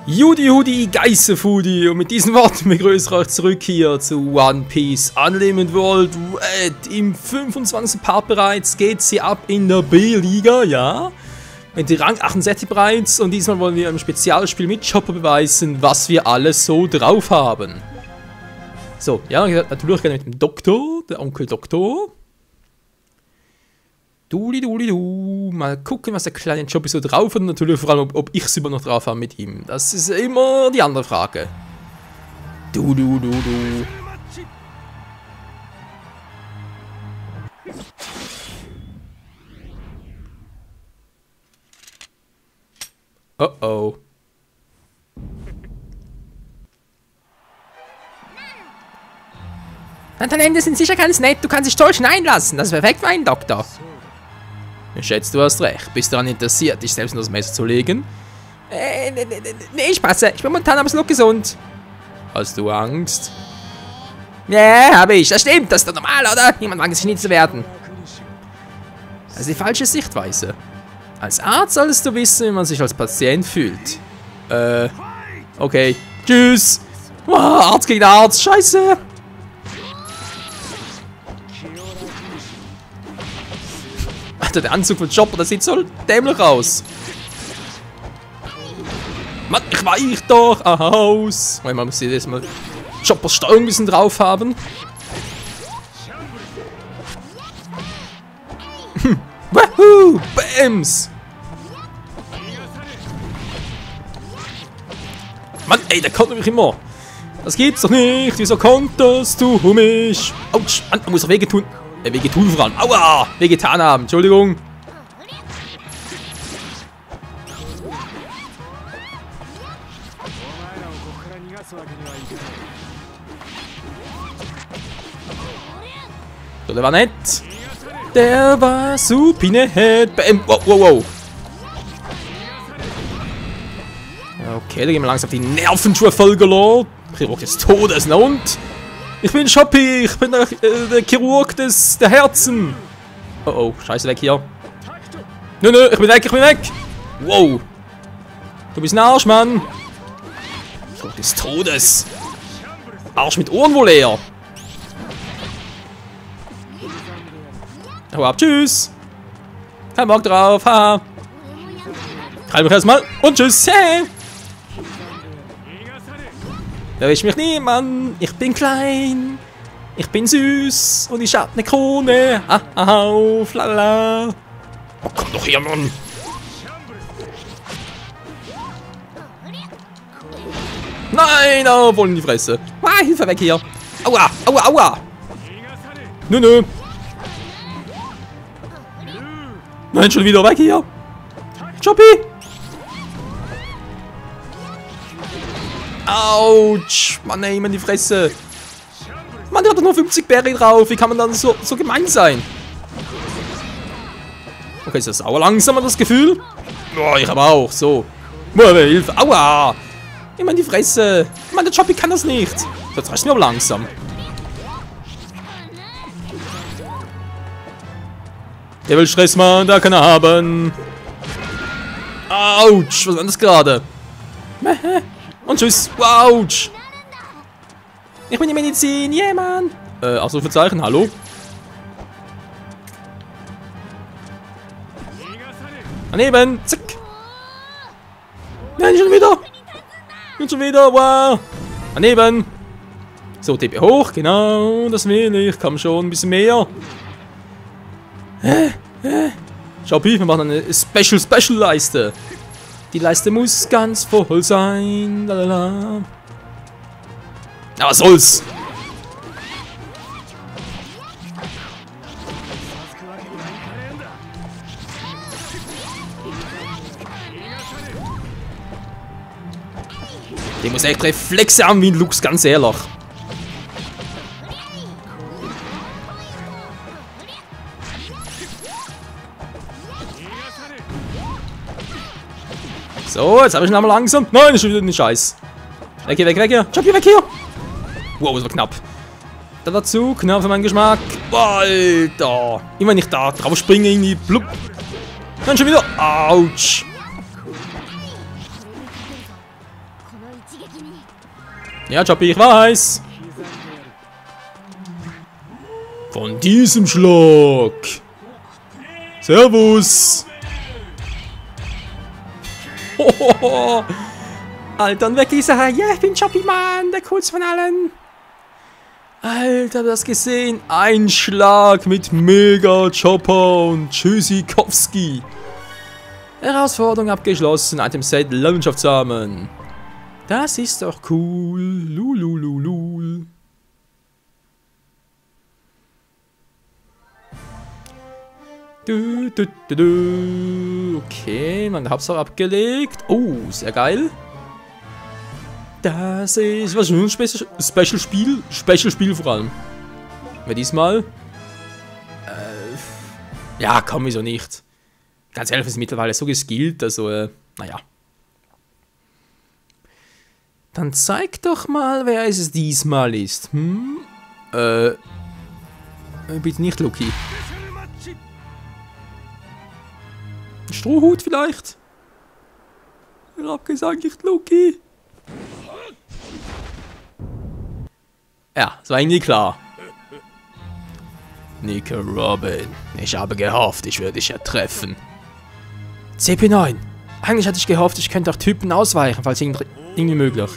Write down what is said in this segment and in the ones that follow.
Judy Geißelfudi und mit diesen Worten begrüße ich euch zurück hier zu One Piece Unlimited World Red. Im 25. Part bereits geht sie ab in der B-Liga, ja. Mit Rang 68 bereits und diesmal wollen wir im Spezialspiel mit Chopper beweisen, was wir alles so drauf haben. So, ja, natürlich gerne mit dem Doktor, der Onkel Doktor. Du. Mal gucken, was der kleine Chopper so drauf hat und natürlich vor allem, ob ich es immer noch drauf habe mit ihm. Das ist immer die andere Frage. Du. Oh. Deine Hände sind sicher ganz nett, du kannst dich toll schneiden lassen. Das ist perfekt für einen Doktor. Ich schätze, du hast recht. Bist du daran interessiert, dich selbst in das Messer zu legen? Nee, ich passe. Ich bin momentan absolut gesund. Hast du Angst? Ja, habe ich. Das stimmt. Das ist doch normal, oder? Niemand mag sich nie zu werden. Das ist die falsche Sichtweise. Als Arzt solltest du wissen, wie man sich als Patient fühlt. Okay. Tschüss. Oh, Arzt gegen Arzt. Scheiße. Alter, der Anzug von Chopper, das sieht so dämlich aus. Mann, ich weich doch aus. Man muss jetzt mal Choppers Steuerung ein bisschen drauf haben. Wahoo! Bams! Mann, ey, der konnte mich immer. Das gibt's doch nicht. Wieso konntest du mich? Autsch, Mann, da muss er wehgetun. Wehgetun vor allem. Aua! Wehgetan haben. Entschuldigung. So, der war nett. Der war super nett. Wow. Okay, da gehen wir langsam auf die Nervenschuhe vollgeladen. Chirurg des Todes, na und? Ich bin Shoppy, ich bin der Chirurg der Herzen. Oh, scheiße, weg hier. Nö, ich bin weg. Wow. Du bist ein Arsch, Mann. Chirurg des Todes. Arsch mit Ohren wohl eher. Hau ab, tschüss. Kein Bock drauf, haha. Greif mich erstmal und tschüss. Hey. Erwisch mich niemand, ich bin klein, ich bin süß und ich hab ne Krone. Auf, lala. Oh, komm doch hier, Mann. Nein, voll in die Fresse. Hilfe, weg hier. Aua. Nö. Nein, schon wieder weg hier. Choppy. Autsch! Mann, ey, in die Fresse! Mann, der hat doch nur 50 Berry drauf! Wie kann man dann so gemein sein? Okay, ist das sauer langsamer, das Gefühl? Boah, ich aber auch, so. Boah, Hilfe! Aua! Immer in die Fresse! Mann, der Choppy kann das nicht! Das reicht mir aber langsam. Der will Stress, Mann, da kann er haben! Autsch! Was war das gerade? Und tschüss. Autsch. Ich bin die Medizin. Yeah, Mann. Ausrufezeichen. Hallo? Daneben. Zack. Nein, schon wieder. Wow. Daneben. So, TP hoch. Genau. Das will ich. Komm schon. Ein bisschen mehr. Shoppy, wir machen eine Special-Leiste. Die Leiste muss ganz voll sein. Lalala. Aber was soll's? Der muss echt Reflexe haben wie ein Lux, ganz ehrlich. So, jetzt habe ich ihn einmal langsam. Nein, ist schon wieder ein Scheiß. Weg hier. Choppy, weg hier. Wow, das war knapp. Da dazu, knapp für meinen Geschmack. Alter. Immer wenn ich da drauf springe, irgendwie blub. Dann schon wieder. Autsch. Ja, Choppy, ich weiß. Von diesem Schlag. Servus. Hohoho. Alter, und wirklich so, ja, ich bin Choppy Mann, der coolste von allen. Alter, das gesehen? Ein Schlag mit Mega Chopper und Tschüssikowski. Herausforderung abgeschlossen, Item-Set Landschaftssamen. Das ist doch cool. Lulululul. Okay, meine Hauptsache abgelegt. Oh, sehr geil. Das ist was schon ein Special-Spiel. Special-Spiel vor allem. Wer diesmal? Ja, komm, wieso nicht. Ganz ehrlich, ist mittlerweile so geskillt, also, naja. Dann zeig doch mal, wer es diesmal ist. Bitte nicht Lucky. Strohhut vielleicht? Ich hab gesagt, nicht Lucky. Ja, das war irgendwie klar. Nico Robin, ich habe gehofft, ich würde dich ja treffen. CP9, eigentlich hatte ich gehofft, ich könnte auch Typen ausweichen, falls irgendwie möglich.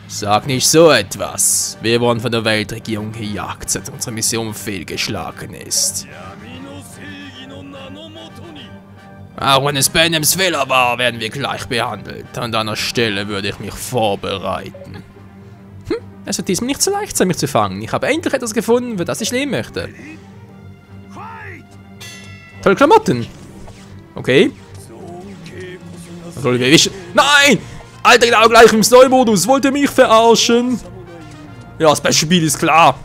Sag nicht so etwas. Wir wurden von der Weltregierung gejagt, seit unsere Mission fehlgeschlagen ist. Auch wenn es Benhams Fehler war, werden wir gleich behandelt. An deiner Stelle würde ich mich vorbereiten. Es wird diesmal nicht so leicht sein, mich zu fangen. Ich habe endlich etwas gefunden, für das ich leben möchte. Tolle Klamotten. Okay. Soll ich Nein! Alter, genau gleich im Story-Modus. Wollt ihr mich verarschen? Ja, das beste Spiel ist klar.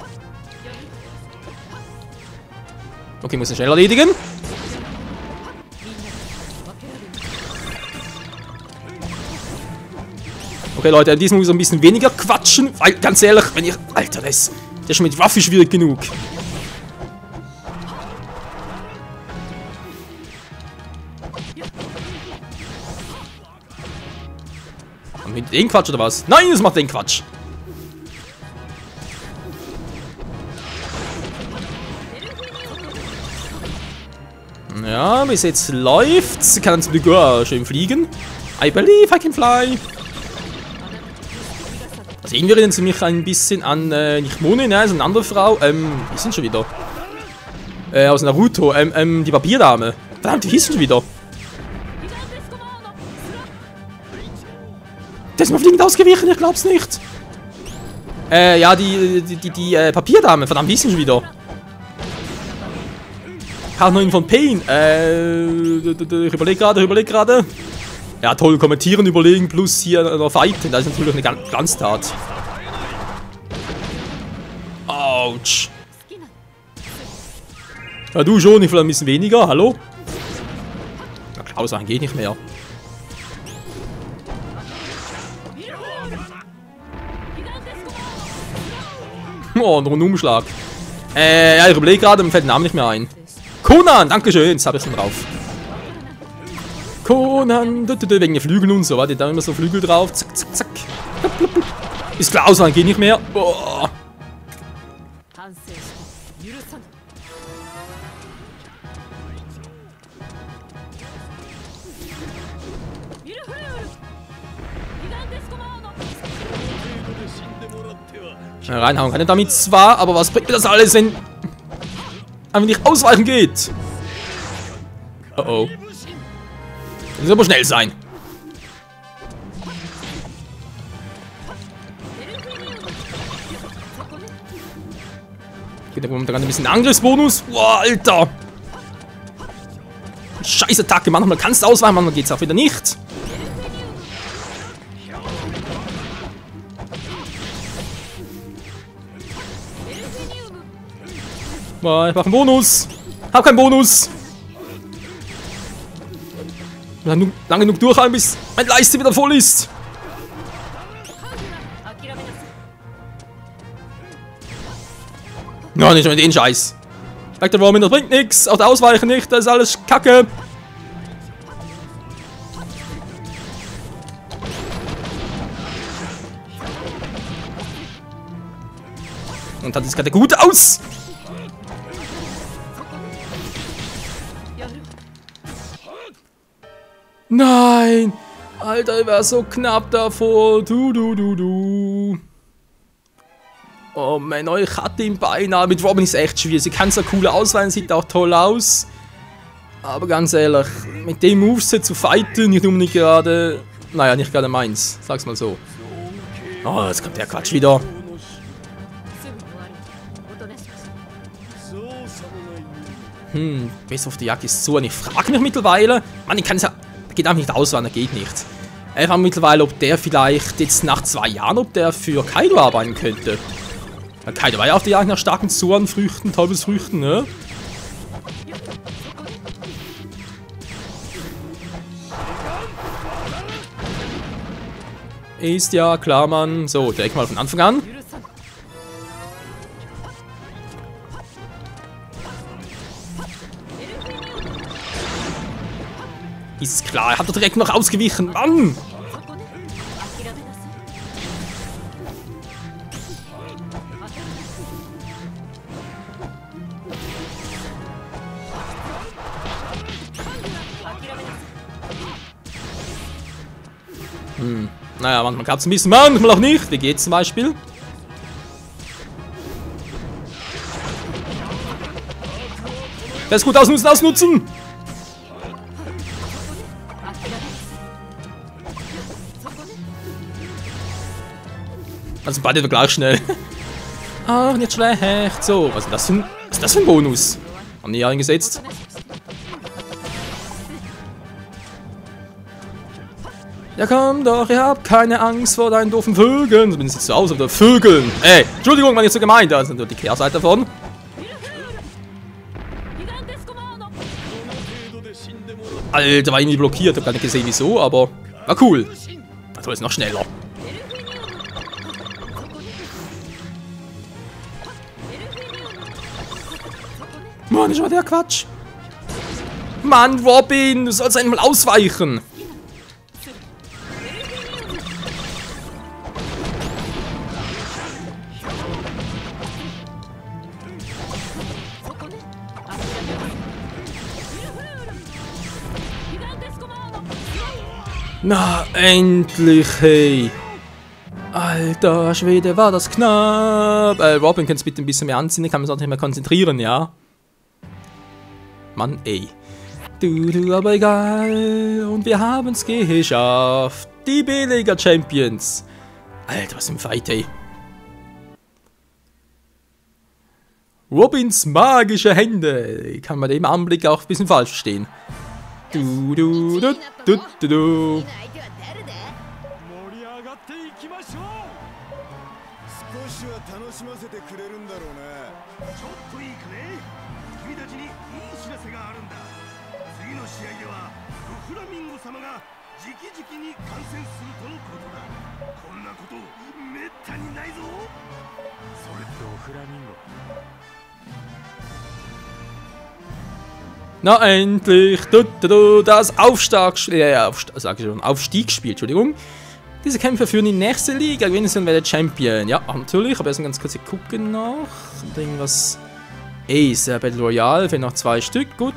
Okay, muss ich schnell erledigen. Okay, Leute, diesmal muss ich ein bisschen weniger quatschen. Weil, ganz ehrlich, wenn ich... Alter, der ist schon mit Waffe schwierig genug. Mit den Quatsch oder was? Nein, das macht den Quatsch. Ja, bis jetzt läuft's. Sie kann zum Glück schön fliegen. I believe I can fly. Also irgendwie erinnern sie mich ein bisschen an, nicht Mone, ne, also eine andere Frau. Wie sind schon wieder? Aus Naruto, die Papierdame. Verdammt, wie hieß schon wieder? Der ist mir fliegend ausgewichen, ich glaub's nicht. Ja, die Papierdame, verdammt, wie hieß schon wieder? Partnerin von Pain, ich überleg gerade. Ja, toll, kommentieren, überlegen, plus hier noch fighten, das ist natürlich eine Glanztat. Autsch. Ja, du schon, ich will ein bisschen weniger, hallo? Na, Klaus, dann geht nicht mehr. Oh, ein Rundumschlag. Ja, ich überlege gerade, mir fällt der Name nicht mehr ein. Conan, dankeschön, jetzt habe ich es drauf. Conan, wegen den Flügeln und so, warte, da immer so Flügel drauf, zack, zack, zack. Ist klar, ausweichen geht nicht mehr. Oh. Reinhauen kann ich damit zwar, aber was bringt mir das alles, wenn einfach nicht ausweichen geht? Oh oh. Das muss aber schnell sein. Geht da momentan ein bisschen Angriffsbonus. Boah, Alter. Scheiß Attacke. Manchmal kannst du ausweichen, manchmal geht's auch wieder nicht. Boah, ich mach einen Bonus. Hab keinen Bonus. Lang genug durchhalten, bis meine Leiste wieder voll ist. No, nicht mit den Scheiß. Sagt der Roman, das bringt nichts. Auch der Ausweichen nicht, das ist alles Kacke. Und das ist gerade gut aus. Nein! Alter, ich war so knapp davor. Du. Oh Mann, ich hatte ihn beinahe. Mit Robin ist echt schwierig. Sie kann so cool ausweichen, sieht auch toll aus. Aber ganz ehrlich, mit dem Moveset zu fighten, nicht unbedingt gerade... Naja, nicht gerade meins. Sag's mal so. Oh, jetzt kommt der Quatsch wieder. Best of the Jagd ist so. Und ich frage mich mittlerweile... Mann, ich kann es ja... Geht einfach nicht auswandern, geht nicht. Ich frage mich mittlerweile, ob der vielleicht jetzt nach 2 Jahren, ob der für Kaido arbeiten könnte. Weil Kaido war ja auf der Jagd nach starken Zoan-Früchten, Teufelsfrüchten, ne? Ist ja klar, Mann. So, direkt mal von Anfang an. Ist klar, er hat doch direkt noch ausgewichen. Mann! Naja, manchmal klappt es ein bisschen, manchmal auch nicht. Wie geht's zum Beispiel? Das ist gut ausnutzen! Also beide gleich schnell. Ach, nicht schlecht. So, was ist das für ein Bonus? Haben die ja eingesetzt. Ja komm doch, ihr habt keine Angst vor deinen doofen Vögeln. So bin ich jetzt so aus, oder Vögeln. Ey, Entschuldigung, war nicht so gemeint. Das ist natürlich die Kehrseite davon. Alter, war irgendwie blockiert. Hab gar nicht gesehen, wieso, aber war cool. Das war jetzt noch schneller. Mann, ist war der Quatsch. Mann, Robin, du sollst einmal ausweichen. Na, endlich, hey. Alter Schwede, war das knapp. Robin, kannst du bitte ein bisschen mehr anziehen? Ich kann mich sonst nicht mehr konzentrieren, ja? Mann, ey. Du, aber egal. Und wir haben's geschafft. Die B-Liga-Champions. Alter, was im Fight, ey. Robins magische Hände. Ich kann bei dem Anblick auch ein bisschen falsch verstehen. Du. フラミンゴ。Na endlich! Das Aufstiegsspiel, Entschuldigung. Diese Kämpfer führen in die nächste Liga, gewinnen sie und werden Champion. Ja, natürlich, aber erst ganz kurz gucken noch. Irgendwas. Ace, Battle Royale, fehlen noch 2 Stück, gut.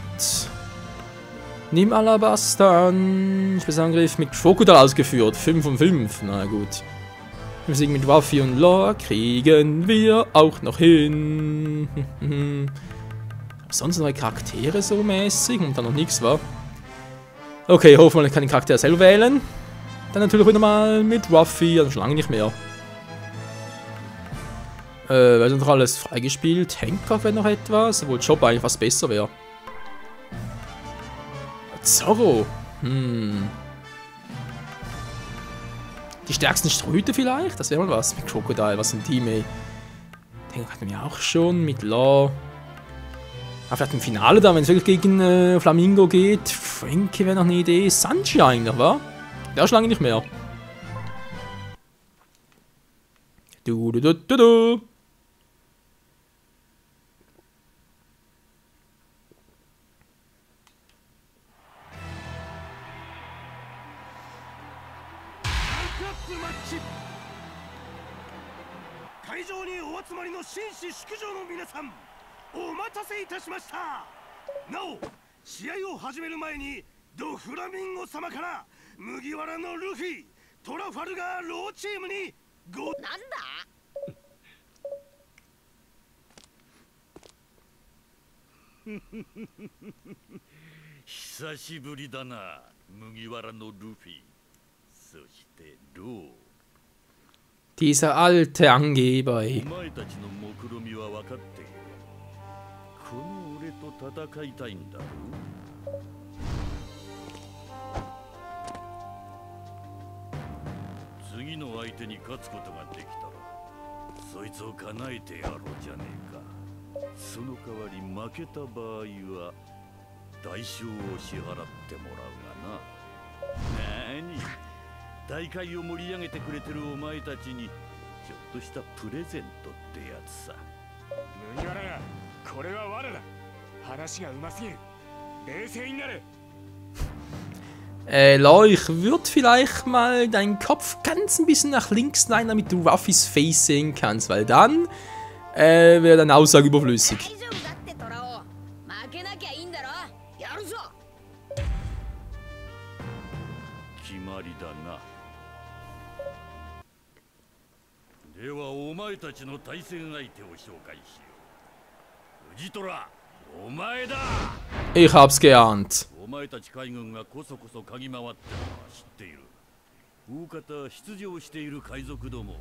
Nimm Alabaster an. Angriff mit Crocodile ausgeführt. 5 von 5, na gut. Wir siegen mit Ruffy und Law, kriegen wir auch noch hin. Sonst neue Charaktere so mäßig und dann noch nichts war. Okay, hoffen wir, ich kann den Charakter selber wählen. Dann natürlich wieder mal mit Ruffy, also schon lange nicht mehr. Wir sind noch alles freigespielt. Hancock wäre noch etwas, obwohl Job eigentlich was besser wäre. Zorro. Die stärksten Ströte vielleicht? Das wäre mal was. Mit Crocodile, was sind die, ey? Den hatten wir auch schon. Mit Law. Aber vielleicht im Finale da, wenn es wirklich gegen Flamingo geht. Frankie wäre noch eine Idee. Sanji eigentlich, wa? Der ist schon lange nicht mehr. Du. 会場にお集まりの紳士淑女の皆さん、お待たせいたしました。なお試合を始める前にドフラミンゴ様から麦わらのルフィ、トラファルガーローチームになんだ久しぶりだな、麦わらのルフィ。そしてロー。Dieser alte Angeber, ey. お前たちの目論みは分かっている。この俺と戦いたいんだろう。次の相手に勝つことができたら、そいつを叶えてやろうじゃねえか。その代わり負けた場合は代償を支払ってもらうがな。なに、大会を盛り上げてくれてるお前たちにちょっとしたプレゼントってやつさ。麦わらが、これは罠だ。話がうますぎる。冷静になれ。Lo, ich würde vielleicht mal deinen Kopf ganz ein bisschen nach links drehen, damit du Ruffys Face sehen kannst, weil dann wäre deine Aussage überflüssig. 決まりだな。ではお前たちの対戦相手を紹介しよう。藤虎、お前だ。 Ich hab's geahnt. お前たち海軍がこそこそ嗅ぎ回ってるのは知っている。大方出場している海賊どもを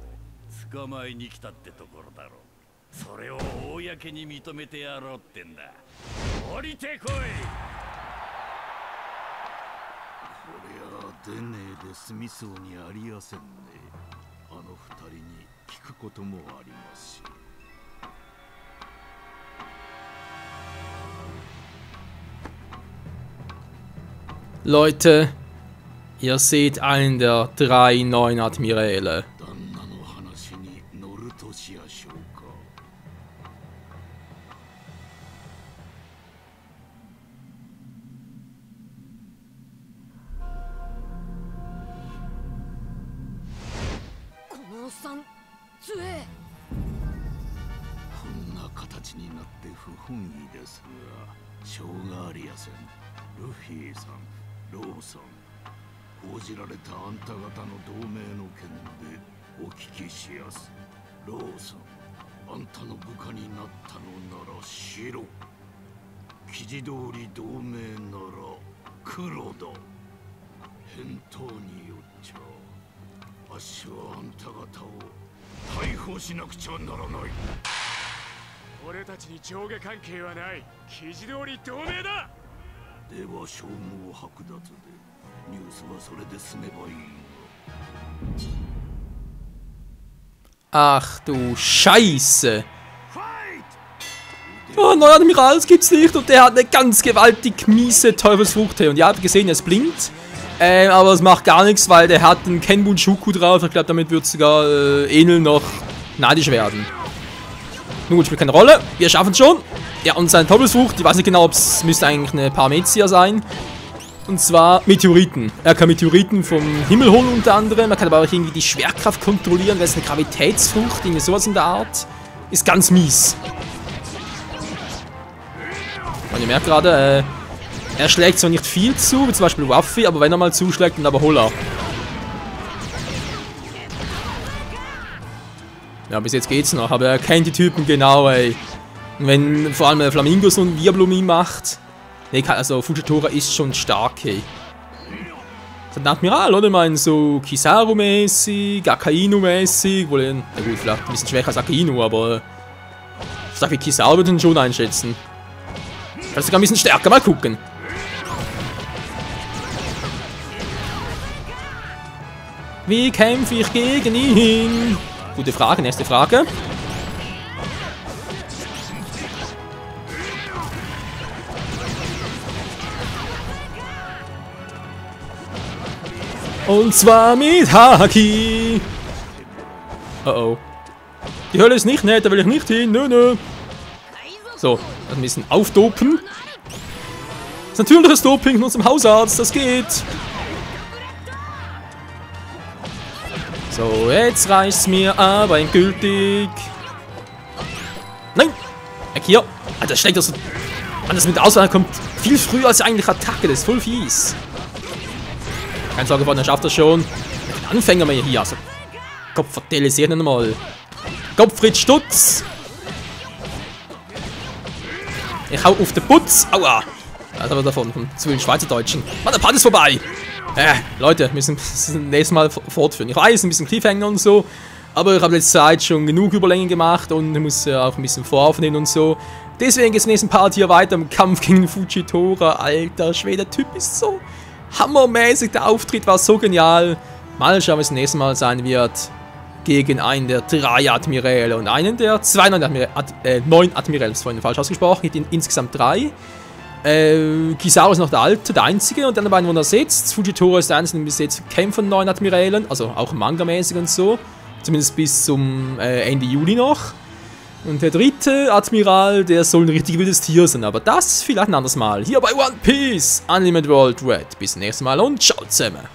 捕まえに来たってところだろう。それを公に認めてやろうってんだ。降りてこい。こりゃ出ねえで済みそうにありやせんね。あの二人に聞くこともありますし。Leute, ihr seht einen der 3 neuen Admiräle. Ach du Scheiße! Oh, neuer Admiral, das gibt's nicht und der hat eine ganz gewaltig miese Teufelsfrucht hier. Und ihr habt gesehen, es blinkt. Aber es macht gar nichts, weil der hat einen Kenbun-Shuku drauf. Ich glaube, damit wird sogar Enel noch neidisch werden. Nun gut, spielt keine Rolle. Wir schaffen es schon. Ja, und seine Teufelsfrucht, ich weiß nicht genau, ob es müsste eigentlich eine Paramezia sein. Und zwar Meteoriten. Er kann Meteoriten vom Himmel holen unter anderem. Er kann aber auch irgendwie die Schwerkraft kontrollieren. Das ist eine Gravitätsfrucht, irgendwie sowas in der Art. Ist ganz mies. Und ihr merkt gerade, er schlägt zwar nicht viel zu, wie zum Beispiel Ruffy, aber wenn er mal zuschlägt, dann aber Holla. Ja, bis jetzt geht's noch, aber er kennt die Typen genau, ey. Und wenn vor allem Flamingo so ein Wirbel um ihn macht. Nee, also Fujitora ist schon stark, ey. Das ist ein Admiral, oder? Ich meine, so Kizaru-mäßig, Akainu-mäßig, wohl, na gut, vielleicht ein bisschen schwächer als Akainu, aber ich sag, wie Kizaru würde ihn schon einschätzen. Vielleicht sogar ein bisschen stärker, mal gucken. Wie kämpfe ich gegen ihn? Gute Frage, nächste Frage. Und zwar mit Haki. Oh oh. Die Hölle ist nicht nett, da will ich nicht hin. Nö, nö. So, ein bisschen aufdopen. Das ist natürliches Doping von unserem Hausarzt, das geht. So, jetzt reicht's mir aber endgültig. Nein! Weg hier! Alter, schlägt das so. Mann, das mit der Auswahl kommt viel früher als die eigentliche Attacke. Das ist voll fies. Keine Sorge, Freunde, er schafft das schon. Ein Anfänger mehr hier. Also, Kopf vertelisiert nicht mal. Gottfried Stutz! Ich hau auf den Putz! Aua! Das haben wir davon, von zu vielen Schweizerdeutschen. Mann, der Part ist vorbei! Leute, wir müssen das nächste Mal fortführen. Ich weiß, ein bisschen Cliffhanger und so, aber ich habe letzte Zeit schon genug Überlängen gemacht und ich muss ja auch ein bisschen voraufnehmen und so. Deswegen geht es im nächsten Part hier weiter im Kampf gegen Fujitora. Alter Schwede, der Typ ist so hammermäßig, der Auftritt war so genial. Mal schauen, was das nächste Mal sein wird. Gegen einen der 3 Admiräle und einen der 2 9 Admiräle. Das ist vorhin falsch ausgesprochen, insgesamt 3. Kizaru ist noch der einzige und die anderen beiden, wo er sitzt. Fujitora ist der einzige, der bis jetzt kämpft von 9 Admirälen, also auch Manga-mäßig und so. Zumindest bis zum Ende Juli noch. Und der 3. Admiral, der soll ein richtig wildes Tier sein, aber das vielleicht ein anderes Mal. Hier bei One Piece Unlimited World Red. Bis zum nächsten Mal und ciao zusammen.